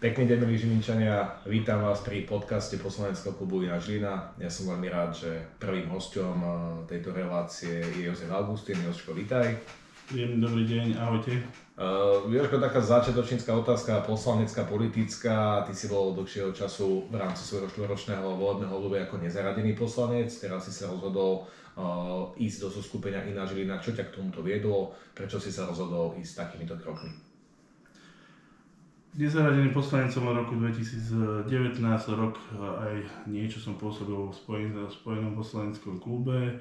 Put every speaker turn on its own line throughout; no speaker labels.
Pekný deň, milí Žilinčania, vítam vás pri podcaste poslaneckého klubu Iná Žilina. Ja som veľmi rád, že prvým hosťom tejto relácie je Jozef Augustín. Jožko, vítaj.
Dobrý deň, ahojte.
Jožko, taká začiatočnícka otázka, poslanecká, politická. Ty si bol dlhšieho času v rámci svojho štvoročného volebného obdobia ako nezaradený poslanec. Teraz si sa rozhodol ísť do zoskupenia Iná Žilina. Čo ťa k tomuto viedlo? Prečo si sa rozhodol ísť takýmito krokmi?
Nezaradený poslanecom od roku 2019, rok aj niečo som pôsobil v spojenom poslaneckom klube.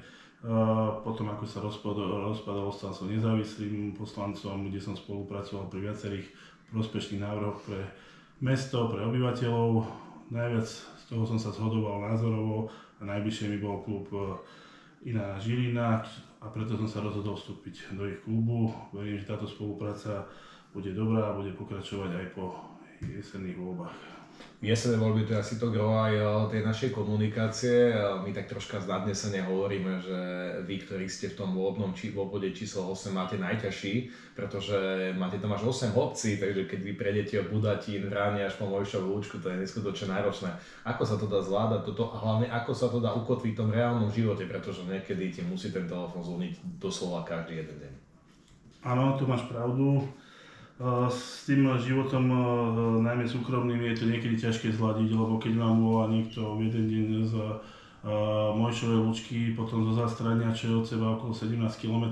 Potom ako sa rozpadol, stal som nezávislým poslancom, kde som spolupracoval pri viacerých prospešných návrhoch pre mesto, pre obyvateľov. Najviac z toho som sa zhodoval názorovo a najbližšie mi bol klub Iná Žilina a preto som sa rozhodol vstúpiť do ich klubu. Verím, že táto spolupráca bude dobrá a bude pokračovať aj po jesenných voľbách.
Jesenné voľby to je asi to gro aj tej našej komunikácie. My tak troška nadnesene hovoríme, že vy, ktorí ste v tom volebnom obvode číslo 8, máte najťažší, pretože máte tam až 8 obcí, takže keď vy prejdete od Budatín, Vráne až po Mojšovú Lúčku, to je neskutočne náročné. Ako sa to dá zvládať toto a hlavne ako sa to dá ukotviť v tom reálnom živote, pretože niekedy ti musí ten telefón zvoniť doslova každý jeden deň.
Áno, tu máš pravdu. S tým životom, najmä súkromným, je to niekedy ťažké zladiť, lebo keď vám volá niekto v jeden deň z Mojšovej Lúčky, potom zo Zástrania, čo je od seba okolo 17 km,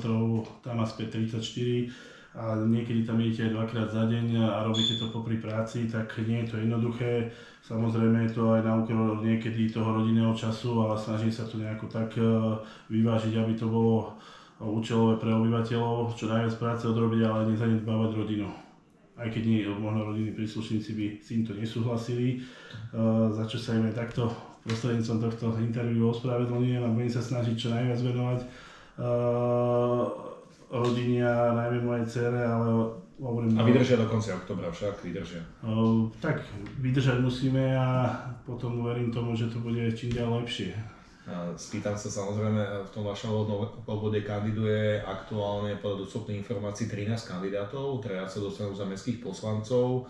tam a späť 34 a niekedy tam idete aj dvakrát za deň a robíte to popri práci, tak nie je to jednoduché. Samozrejme je to aj na úkor niekedy toho rodinného času, ale snažím sa to nejako tak vyvážiť, aby to bolo účelové pre obyvateľov, čo najviac práce odrobiť, ale nezanedbávať rodinu. Aj keď možno rodinní príslušníci by s týmto nesúhlasili, za čo sa im aj takto prostredníctvom tohto interviu ospravedlňujem a budem sa snažiť čo najviac venovať rodine a najmä mojej dcére, ale hovorím...
A vydržia do konca októbra však, vydržia.
Tak, vydržať musíme a potom verím tomu, že to bude čím ďalej lepšie.
Spýtam sa, samozrejme, v tom vašom obvode kandiduje aktuálne podľa dostupných informácií 13 kandidátov, traja sa dostanú za mestských poslancov.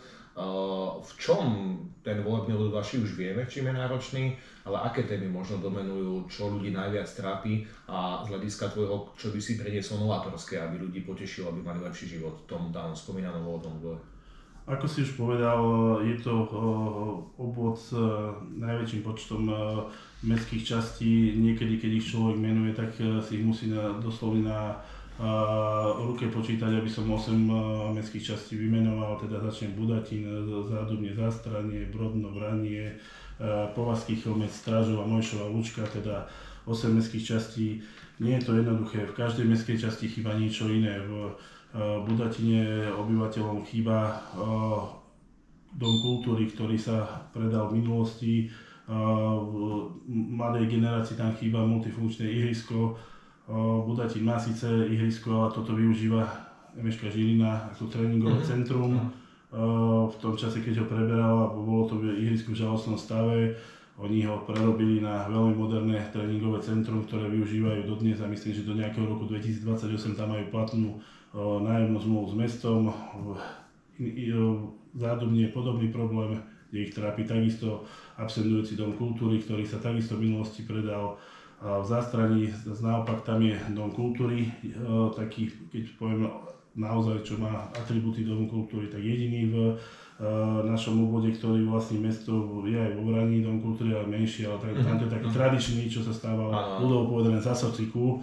V čom ten volebný obvod vaši už vieme, čím je náročný, ale aké témy možno domenujú, čo ľudí najviac trápi a z hľadiska tvojho, čo by si priniesol novátorské, aby ľudí potešilo, aby mali lepší život v tom danom spomínanom volebnom obvode?
Ako si už povedal, je to obvod s najväčším počtom mestských častí. Niekedy, keď ich človek menuje, tak si ich musí doslovne na ruke počítať, aby som 8 mestských častí vymenoval. Teda začnem Budatín, Zádubne, Zástranie, Brodno, Vranie, Povazký Chlmec, Strážova, Mojšová Lúčka, teda 8 mestských častí. Nie je to jednoduché, v každej mestskej časti chýba niečo iné. V Budatine obyvateľom chýba dom kultúry, ktorý sa predal v minulosti. Mladej generácii tam chýba multifunkčné ihrisko. Budatín má síce ihrisko, ale toto využíva MŠK Žilina ako tréningové centrum. V tom čase, keď ho preberal, bolo to ihrisko v žalostnom stave, oni ho prerobili na veľmi moderné tréningové centrum, ktoré využívajú dodnes a myslím, že do nejakého roku 2028 tam majú platnú nájomnú zmluvu s mestom. Zádubne je podobný problém, kde ich trápi takisto absentujúci dom kultúry, ktorý sa takisto v minulosti predal. V Zástraní naopak tam je dom kultúry, taký, keď poviem naozaj, čo má atribúty domu kultúry, tak jediný v našom obvode, ktorý vlastní mesto, je aj vo Vraní dom kultúry, ale menší, ale tam to je taký tradičný, čo sa stával ľudovo povedané za sociku,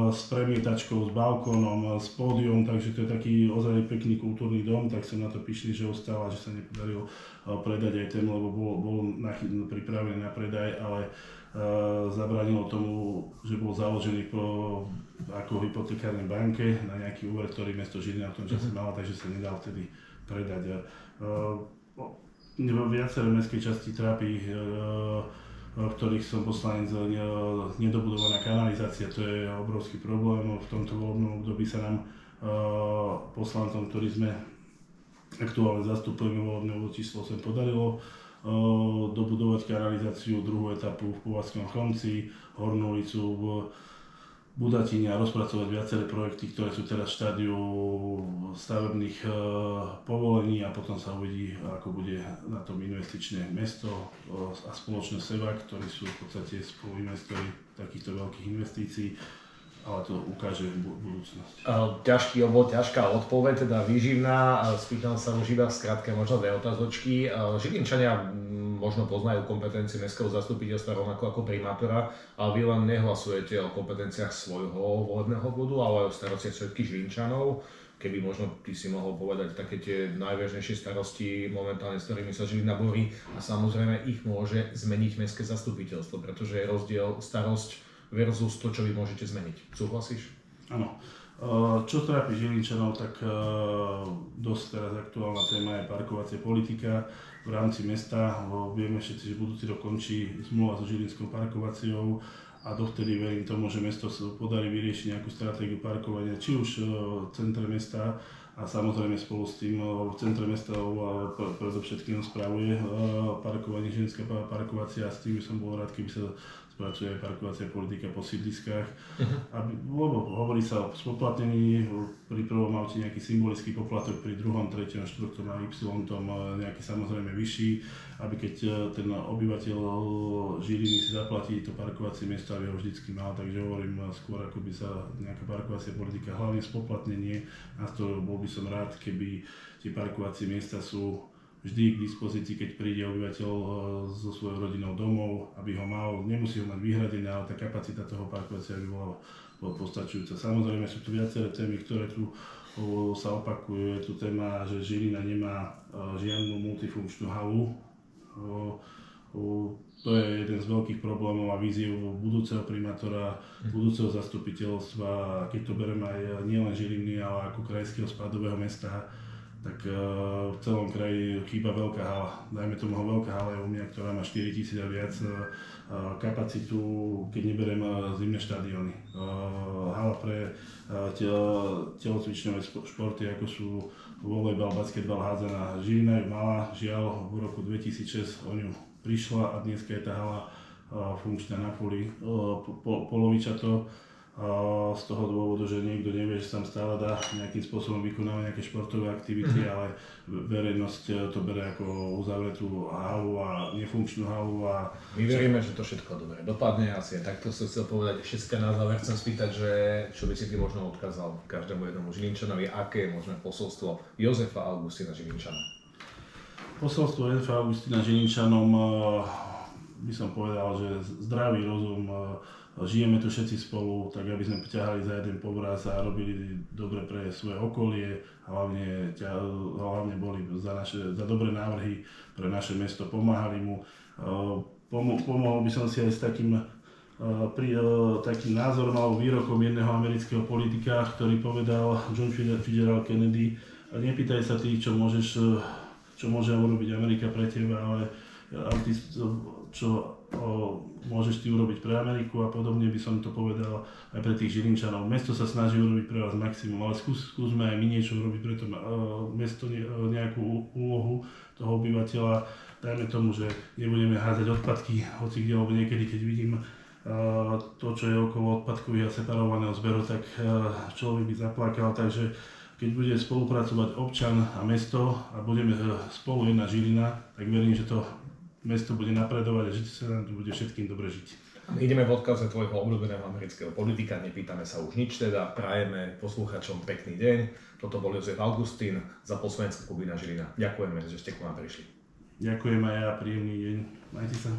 s premietačkou, s balkónom, s pódium, takže to je taký ozaj pekný kultúrny dom, tak som na to pyšný, že ostal a že sa nepodarilo predať aj ten, lebo bol pripravený na predaj, ale zabránilo tomu, že bol založený ako hypotekárnej banke na nejaký úver, ktorý mesto Žilina v tom čase malo, takže sa nedal vtedy predať. Viaceré mestské časti trápi, v ktorých som poslanec, nedobudovaná kanalizácia, to je obrovský problém. V tomto volebnom období sa nám poslancom, ktorí sme aktuálne zastupujeme volebné obvod číslo 8, podarilo dobudovať kanalizáciu, druhú etapu v Povazkom Chlmci, Hornú ulicu v Budatine a rozpracovať viaceré projekty, ktoré sú teraz v štádiu stavebných povolení a potom sa uvidí, ako bude na tom investičné mesto a spoločnosť SEVA, ktorí sú v podstate spoluinvestori takýchto veľkých investícií, ale to ukáže budúcnosť.
Ťažká odpoveď, teda výživná. Spýtam sa už iba v skratke možno dve otázočky. Žilinčania možno poznajú kompetencie mestského zastupiteľstva rovnako ako primátora, ale vy len nehlasujete o kompetenciách svojho volebného obvodu, ale aj o starostiach všetkých Žilinčanov. Keby možno ty si mohol povedať také tie najvážnejšie starosti momentálne, s ktorými sa Žilina borí, a samozrejme ich môže zmeniť mestské zastupiteľstvo, pretože je rozdiel starosť versus to, čo vy môžete zmeniť. Súhlasíš?
Áno. Čo trápi Žilinčanov, tak dosť teraz aktuálna téma je parkovacia politika v rámci mesta. Vieme všetci, že budúci rok končí zmluva so Žilinskou parkovaciou a dovtedy verím tomu, že mesto sa podarí vyriešiť nejakú stratégiu parkovania, či už v centre mesta, a samozrejme spolu s tým v centre mesta predovšetkým spravuje parkovanie Žilinská parkovacia, a s tým by som bol rád, keby sa spracuje aj parkovacia politika po sídliskách. Lebo hovorí sa o spoplatnení, pri prvom aute nejaký symbolický poplatok, pri druhom, treťom, štvrtom a Y tom nejaký samozrejme vyšší, aby keď ten obyvateľ Žiliny si zaplatí to parkovacie miesto, aby ho vždycky mal. Takže hovorím skôr, ako by sa nejaká parkovacia politika, hlavne spoplatnenie, na to bol by som rád, keby tie parkovacie miesta sú vždy k dispozícii, keď príde obyvateľ so svojou rodinou domov, aby ho mal, nemusí ho mať vyhradené, ale tá kapacita toho parkovacia by bola postačujúca. Samozrejme sú tu viaceré témy, ktoré tu sa opakujú. Je tu téma, že Žilina nemá žiadnu multifunkčnú halu. To je jeden z veľkých problémov a víziev budúceho primátora, budúceho zastupiteľstva, keď to bereme aj nielen Žiliny, ale ako krajského spádového mesta, tak v celom kraji chýba veľká hala. Dajme tomu veľká hala je u mňa, ktorá má 4000 a viac kapacitu, keď neberiem zimné štadióny. Hala pre telocvičné športy, ako sú volejbal, basketbal, hádzaná. Žilina ju mala, žiaľ, v roku 2006 o ňu prišla a dneska je tá hala funkčná na poli polovičato. Z toho dôvodu, že niekto nevie, že sa tam stále dá nejakým spôsobom vykonávať nejaké športové aktivity, ale verejnosť to bere ako uzavretú halu a nefunkčnú halu.
My veríme, že to všetko dobre dopadne, asi takto som chcel povedať. Ešte na záver chcem spýtať, že čo by si ty možno odkázal každému jednomu Žilinčanovi, aké je možné posolstvo Jozefa Augustina Žilinčana?
Posolstvo Jozefa Augustina Žilinčanom by som povedal, že zdravý rozum, žijeme tu všetci spolu, tak aby sme ťahali za jeden povraz a robili dobre pre svoje okolie, a hlavne boli za dobré návrhy pre naše mesto, pomáhali mu. Pomohol by som si aj s takým názorom alebo výrokom jedného amerického politika, ktorý povedal, John Fitzgerald Kennedy: nepýtaj sa tých, čo môže urobiť Amerika pre teba, ale ty, čo môžeš ty urobiť pre Ameriku, a podobne by som to povedal aj pre tých Žilinčanov. Mesto sa snaží urobiť pre vás maximum, ale skúsme aj my niečo urobiť pre to mesto, nejakú úlohu toho obyvateľa. Dajme tomu, že nebudeme hádzať odpadky hoci kde, lebo niekedy, keď vidím to, čo je okolo odpadkových a separovaného zberu, tak človek by zaplakal. Takže keď bude spolupracovať občan a mesto a budeme spolu jedna Žilina, tak verím, že to mesto bude napredovať a že sa nám tu bude všetkým dobre žiť.
My ideme v odkaze tvojho obľúbeného amerického politika, nepýtame sa už nič, teda prajeme poslucháčom pekný deň. Toto bol Jozef Augustín za poslaneckú Kubina Žilina. Ďakujeme, že ste k nám prišli.
Ďakujem aj ja, príjemný deň. Majte sa.